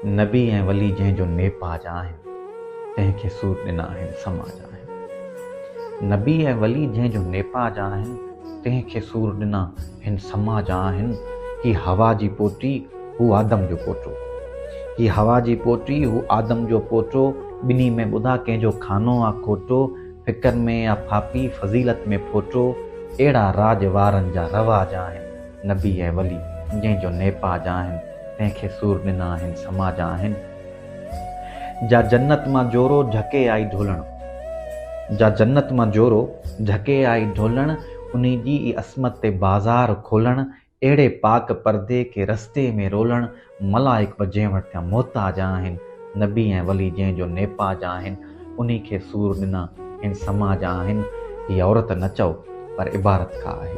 नबी ऐं वली जंहिंजो नेपाज आहिनि तंहिंखे सूर ॾिना आहिनि समाज आहिनि। नबी ऐं वली जंहिंजो नेपाज आहिनि तंहिंखे सूर ॾिना हिन समाज आहिनि। ही हवा जी पोटी हू आदम जो पोटो, ही हवा जी पोटी हू आदम जो पोटो। ॿिन्ही में ॿुधा कंहिंजो खानो आहे खोटो, फिकर में या फापी फज़ीलत में फोटो। अहिड़ा राज वारनि जा रवाज आहिनि। नबी ऐं वली जंहिंजो नेपाज आहिनि तंहिंखे सूर ॾिना आहिनि समाज आहिनि। जा जन्नत मां जोरो झके आई ढोलण, जा जन्नत मां जोरो झके आई ढोलण। उन्ही जी असमत ते बाज़ार खोलण, अहिड़े पाक पर्दे के रस्ते में रोलण। मलाइक जंहिं वटि मोहताज आहिनि। नबी ऐं वली जंहिंजो नेपाज आहिनि उन्ही खे सूर ॾिना हिन समाज आहिनि। हीअ औरत न चओ पर इबारत का आहे,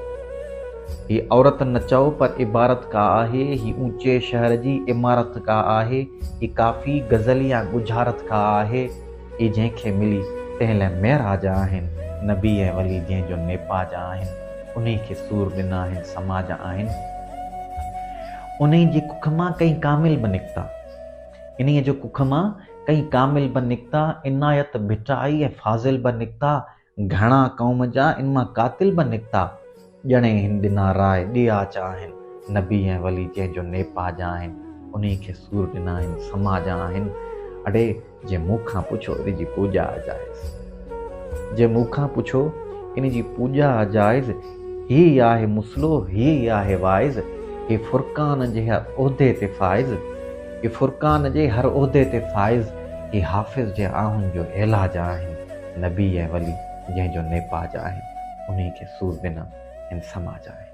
ही औरत न चओ पर इबारत का आहे। ही ऊंचे शहर जी इमारत का आहे, ही काफ़ी गज़ल या गुजारत का आहे। ही जंहिंखे मिली तंहिं लाइ महराज आहिनि। नबी ऐं वली जंहिंजो नेपाज आहिनि उन्ही खे सूर ॾिना आहिनि समाज आहिनि। उन्ही जी कुख मां कई कामिल बि निकिता, इन्हीअ जो कुख मां कई कामिल बि निकिता। इनायत भिटाई ऐं फाज़िल बि निकिता, घणा क़ौम जा इन मां कातिल बि निकिता। ॼणे हिन ॾिना राय ॾियाच आहिनि। नबी ऐं वली जंहिंजो नेपाज आहिनि उन्ही खे सूर ॾिना आहिनि समाज आहिनि। अॾे जे मूंखां पुछो इन जी पूॼा जाइज़, जे मूंखां पुछो इन जी पूॼा जाइज़। ही आहे मुसलो, ही आहे वाइज़, हे फुरकान जे हर उहिदे ते फ़ाइज़, हे फुरकान जे हर उहिदे ते फ़ाइज़। हे हाफ़िज़ जे आहुनि जो इलाज आहिनि। नबी ऐं वली जंहिंजो नेपाज आहिनि उन्ही खे सूर ॾिना हिन समाज आहिनि।